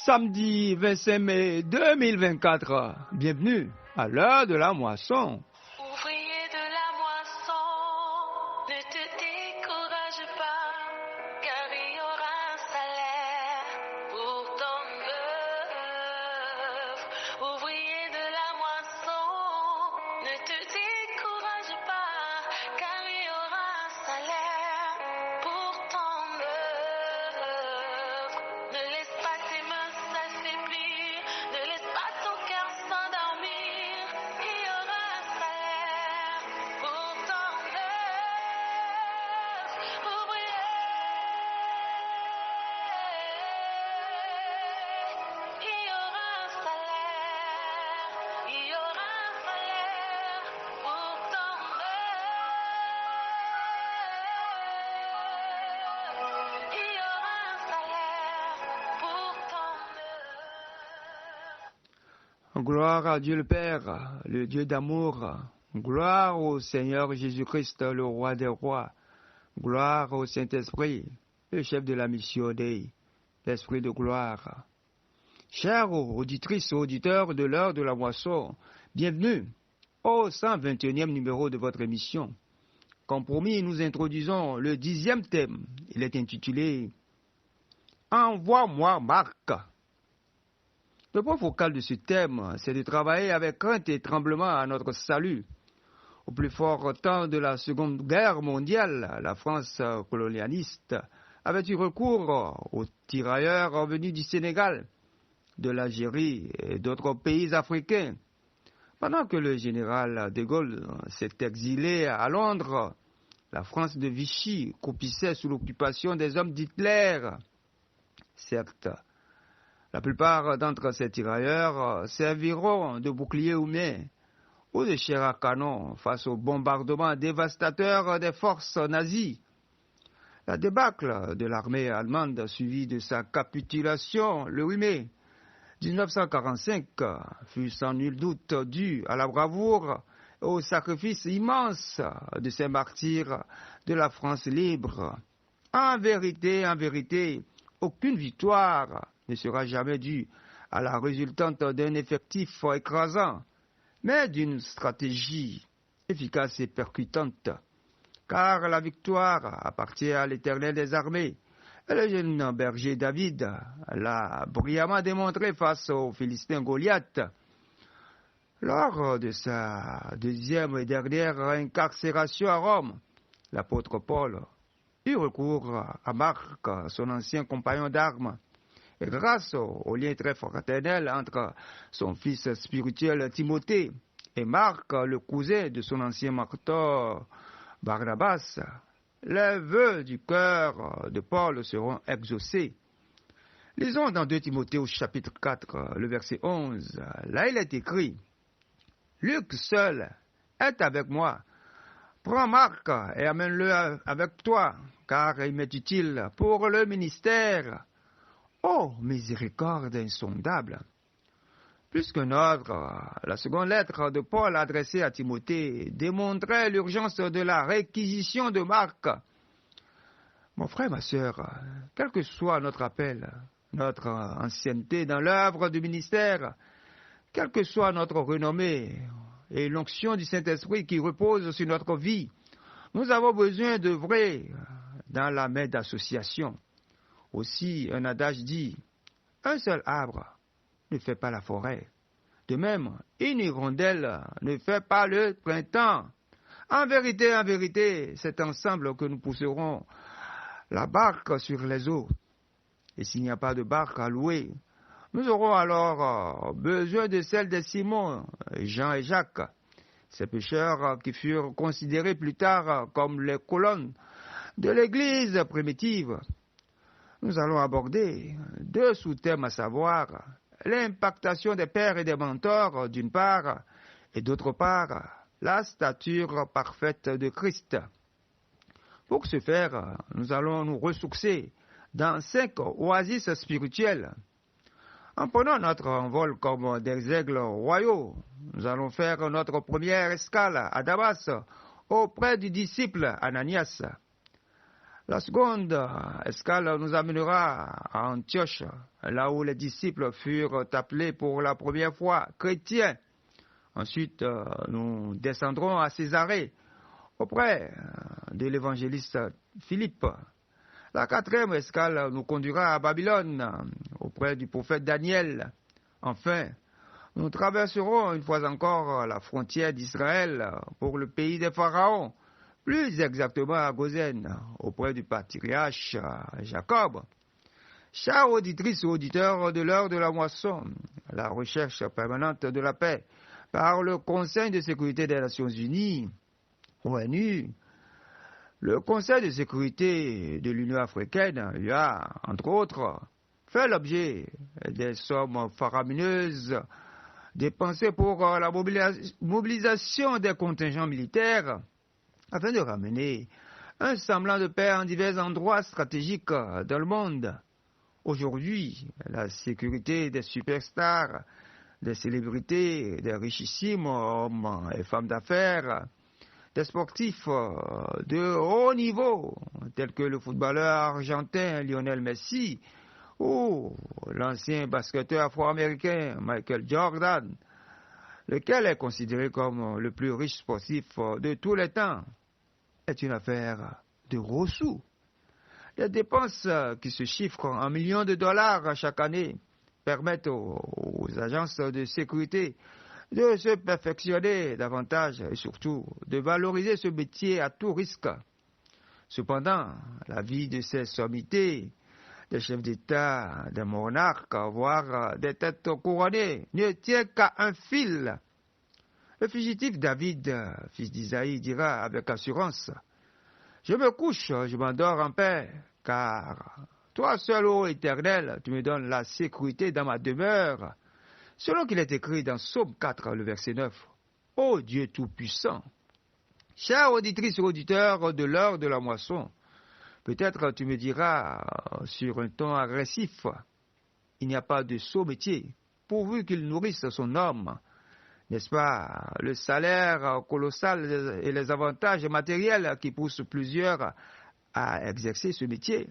Samedi 25 mai 2024, bienvenue à l'heure de la moisson. Ouvrier de la moisson, ne te décourage pas, car il y aura un salaire pour ton œuvre. Ouvrier de la moisson, ne te décourage pas, car il y aura un salaire pour ton œuvre. Ne laisse pas tes mains s'affaiblir, ne laisse pas ton cœur s'endormir. Il y aura un salaire pour ton œuvre, ouvrier. Il y aura un salaire, il y aura un salaire pour ton œuvre. Il y aura un salaire pour ton œuvre. Gloire à Dieu le Père, le Dieu d'amour. Gloire au Seigneur Jésus-Christ, le roi des rois. Gloire au Saint-Esprit, le chef de la mission Dei, l'Esprit de gloire. Chères auditrices et auditeurs de l'heure de la moisson, bienvenue au 121e numéro de votre émission. Comme promis, nous introduisons le 10e thème. Il est intitulé « Envoie-moi Marc ». Le point focal de ce thème, c'est de travailler avec crainte et tremblement à notre salut. Au plus fort temps de la Seconde Guerre mondiale, la France colonialiste avait eu recours aux tirailleurs venus du Sénégal, de l'Algérie et d'autres pays africains. Pendant que le général de Gaulle s'est exilé à Londres, la France de Vichy croupissait sous l'occupation des hommes d'Hitler. Certes, la plupart d'entre ces tirailleurs serviront de boucliers humains ou de chair à canon face au bombardement dévastateur des forces nazies. La débâcle de l'armée allemande suivie de sa capitulation le 8 mai 1945 fut sans nul doute due à la bravoure et au sacrifice immense de ces martyrs de la France libre. En vérité, aucune victoire ne sera jamais due à la résultante d'un effectif écrasant, mais d'une stratégie efficace et percutante. Car la victoire appartient à l'Éternel des armées. Et le jeune berger David l'a brillamment démontré face aux Philistins Goliath. Lors de sa deuxième et dernière incarcération à Rome, l'apôtre Paul eut recours à Marc, son ancien compagnon d'armes. Et grâce au lien très fraternel entre son fils spirituel Timothée et Marc, le cousin de son ancien mentor Barnabas, les vœux du cœur de Paul seront exaucés. Lisons dans 2 Timothée au chapitre 4, le verset 11. Là, il est écrit « Luc seul est avec moi. Prends Marc et amène-le avec toi, car il m'est utile pour le ministère. » Oh, miséricorde insondable! Plus qu'un autre, la seconde lettre de Paul adressée à Timothée démontrait l'urgence de la réquisition de Marc. Mon frère, ma sœur, quel que soit notre appel, notre ancienneté dans l'œuvre du ministère, quelle que soit notre renommée et l'onction du Saint-Esprit qui repose sur notre vie, nous avons besoin d'œuvrer dans la main d'association. Aussi, un adage dit, un seul arbre ne fait pas la forêt. De même, une hirondelle ne fait pas le printemps. En vérité, c'est ensemble que nous pousserons la barque sur les eaux. Et s'il n'y a pas de barque à louer, nous aurons alors besoin de celle de Simon, Jean et Jacques, ces pécheurs qui furent considérés plus tard comme les colonnes de l'Église primitive. Nous allons aborder 2 sous-thèmes, à savoir l'impactation des pères et des mentors d'une part, et d'autre part, la stature parfaite de Christ. Pour ce faire, nous allons nous ressourcer dans 5 oasis spirituelles. En prenant notre envol comme des aigles royaux, nous allons faire notre première escale à Damas auprès du disciple Ananias. La seconde escale nous amènera à Antioche, là où les disciples furent appelés pour la première fois chrétiens. Ensuite, nous descendrons à Césarée, auprès de l'évangéliste Philippe. La quatrième escale nous conduira à Babylone, auprès du prophète Daniel. Enfin, nous traverserons une fois encore la frontière d'Israël pour le pays des pharaons, plus exactement à Gozen, auprès du patriarche Jacob. Chers auditrices et auditeurs de l'heure de la moisson, la recherche permanente de la paix par le Conseil de sécurité des Nations Unies, ONU, le Conseil de sécurité de l'Union africaine lui a, entre autres, fait l'objet des sommes faramineuses dépensées pour la mobilisation des contingents militaires afin de ramener un semblant de paix en divers endroits stratégiques dans le monde. Aujourd'hui, la sécurité des superstars, des célébrités, des richissimes hommes et femmes d'affaires, des sportifs de haut niveau, tels que le footballeur argentin Lionel Messi ou l'ancien basketteur afro-américain Michael Jordan, lequel est considéré comme le plus riche sportif de tous les temps, est une affaire de gros sous. Les dépenses qui se chiffrent en millions de dollars chaque année permettent aux agences de sécurité de se perfectionner davantage et surtout de valoriser ce métier à tout risque. Cependant, la vie de ces sommités, des chefs d'État, des monarques, voire des têtes couronnées, ne tient qu'à un fil. Le fugitif David, fils d'Isaïe, dira avec assurance: « Je me couche, je m'endors en paix, car toi seul, ô Éternel, tu me donnes la sécurité dans ma demeure. » Selon qu'il est écrit dans Psaume 4, le verset 9. « Ô Dieu Tout-Puissant !» Chers auditrices et auditeurs de l'heure de la moisson, peut-être tu me diras sur un ton agressif: « Il n'y a pas de sot métier, pourvu qu'il nourrisse son homme. » N'est-ce pas le salaire colossal et les avantages matériels qui poussent plusieurs à exercer ce métier?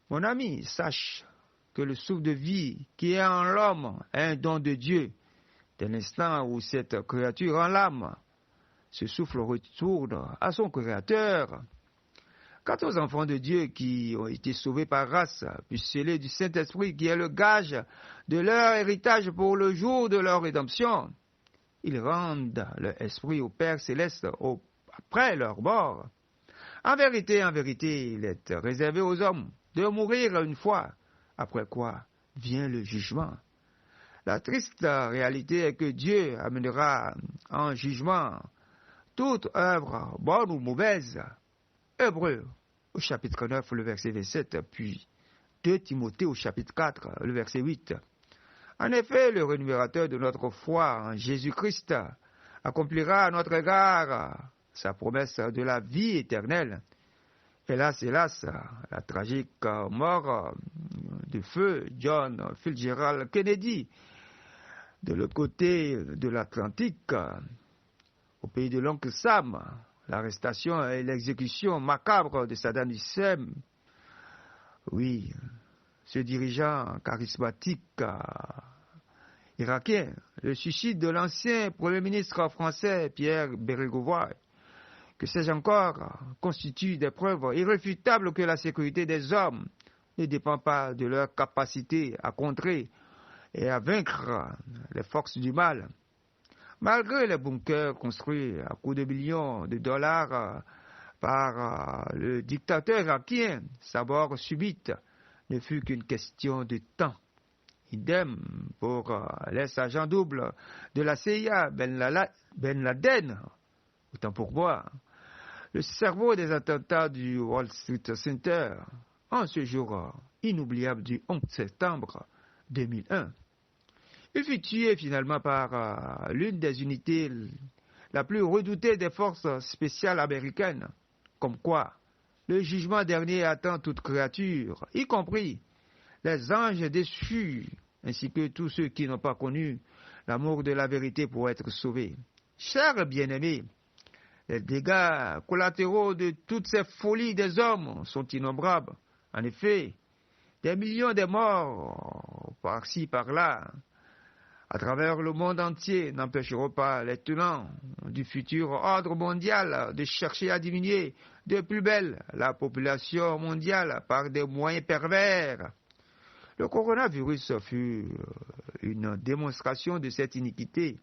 Mon ami, sache que le souffle de vie qui est en l'homme est un don de Dieu. Dès l'instant où cette créature en l'âme, ce souffle retourne à son Créateur. Quant aux enfants de Dieu qui ont été sauvés par grâce, puis scellés du Saint-Esprit qui est le gage de leur héritage pour le jour de leur rédemption, ils rendent leur esprit au Père Céleste après leur mort. En vérité, il est réservé aux hommes de mourir une fois, après quoi vient le jugement. La triste réalité est que Dieu amènera en jugement toute œuvre, bonne ou mauvaise. Hébreux, au chapitre 9, le verset 27, puis 2 Timothée au chapitre 4, le verset 8. En effet, le rémunérateur de notre foi en Jésus-Christ accomplira à notre égard sa promesse de la vie éternelle. Hélas, la tragique mort de feu John Fitzgerald Kennedy, de l'autre côté de l'Atlantique, au pays de l'oncle Sam, l'arrestation et l'exécution macabre de Saddam Hussein. Oui, ce dirigeant charismatique irakien, le suicide de l'ancien Premier ministre français Pierre Bérégovoy, que sais-je encore, constitue des preuves irréfutables que la sécurité des hommes ne dépend pas de leur capacité à contrer et à vaincre les forces du mal. Malgré les bunkers construits à coups de millions de dollars par le dictateur irakien, sa mort subite ne fut qu'une question de temps. Idem pour les agents doubles de la CIA, Ben Laden, autant pour moi, le cerveau des attentats du Wall Street Center, en ce jour inoubliable du 11 septembre 2001. Il fut tué finalement par l'une des unités la plus redoutée des forces spéciales américaines, comme quoi le jugement dernier attend toute créature, y compris les anges déçus, ainsi que tous ceux qui n'ont pas connu l'amour de la vérité pour être sauvés. Chers bien-aimés, Les dégâts collatéraux de toutes ces folies des hommes sont innombrables. En effet, des millions de morts par-ci, par-là, à travers le monde entier, n'empêcheront pas les tenants du futur ordre mondial de chercher à diminuer de plus belle la population mondiale par des moyens pervers. Le coronavirus fut une démonstration de cette iniquité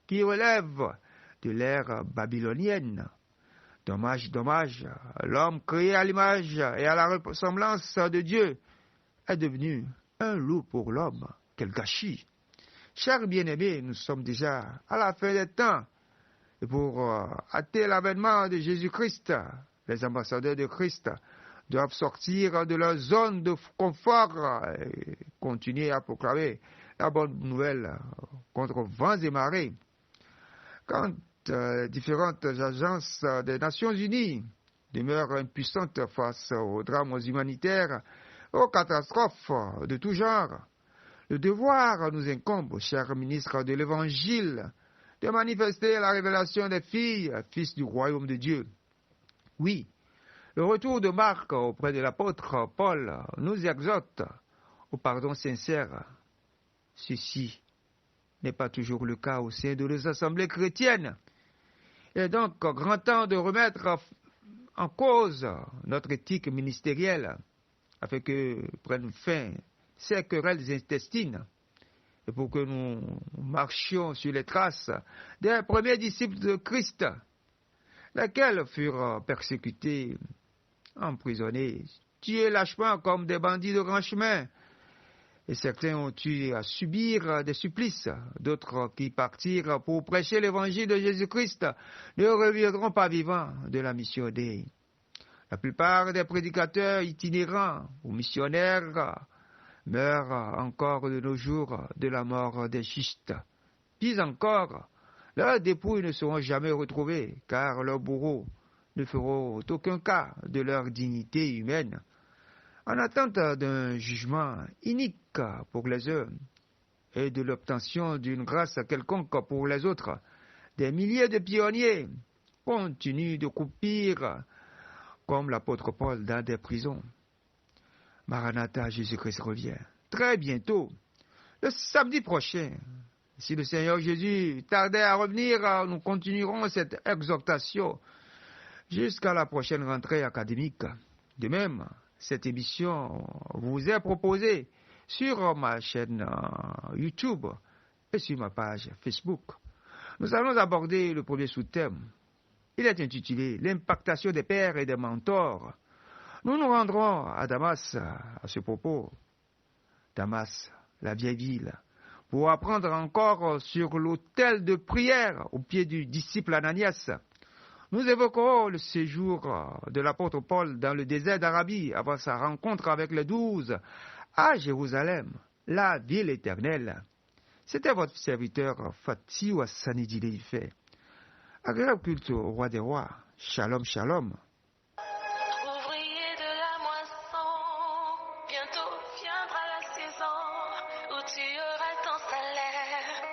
qui relève de l'ère babylonienne. Dommage, dommage, l'homme créé à l'image et à la ressemblance de Dieu est devenu un loup pour l'homme. Quel gâchis! Chers bien-aimés, nous sommes déjà à la fin des temps. Et pour hâter l'avènement de Jésus-Christ, les ambassadeurs de Christ doivent sortir de leur zone de confort et continuer à proclamer la bonne nouvelle contre vents et marées. Quand différentes agences des Nations Unies demeurent impuissantes face aux drames humanitaires, aux catastrophes de tout genre, le devoir nous incombe, cher ministre de l'Évangile, de manifester la révélation des filles, fils du royaume de Dieu. Oui, le retour de Marc auprès de l'apôtre Paul nous exhorte au pardon sincère. Ceci n'est pas toujours le cas au sein de nos assemblées chrétiennes. Il est donc grand temps de remettre en cause notre éthique ministérielle afin que prennent fin ces querelles intestines et pour que nous marchions sur les traces des premiers disciples de Christ, lesquels furent persécutés, emprisonnés, tués lâchement comme des bandits de grand chemin. Et certains ont eu à subir des supplices, d'autres qui partirent pour prêcher l'évangile de Jésus-Christ ne reviendront pas vivants de la mission Dei. La plupart des prédicateurs itinérants ou missionnaires meurent encore de nos jours de la mort des justes. Pis encore, leurs dépouilles ne seront jamais retrouvées, car leurs bourreaux ne feront aucun cas de leur dignité humaine, en attente d'un jugement inique pour les uns et de l'obtention d'une grâce quelconque pour les autres. Des milliers de pionniers continuent de croupir comme l'apôtre Paul dans des prisons. Maranatha, Jésus-Christ revient très bientôt, le samedi prochain. Si le Seigneur Jésus tardait à revenir, nous continuerons cette exhortation jusqu'à la prochaine rentrée académique. De même, cette émission vous est proposée sur ma chaîne YouTube et sur ma page Facebook. Nous allons aborder le premier sous-thème. Il est intitulé « L'impactation des pères et des mentors ». Nous nous rendrons à Damas à ce propos. Damas, la vieille ville, pour apprendre encore sur l'autel de prière au pied du disciple Ananias. Nous évoquerons le séjour de l'apôtre Paul dans le désert d'Arabie avant sa rencontre avec les 12 à Jérusalem, la ville éternelle. C'était votre serviteur Fatih Ouassani Dileifé. Agréable culte au roi des rois. Shalom, shalom. Ouvrier de la moisson, bientôt viendra la saison où tu auras ton salaire.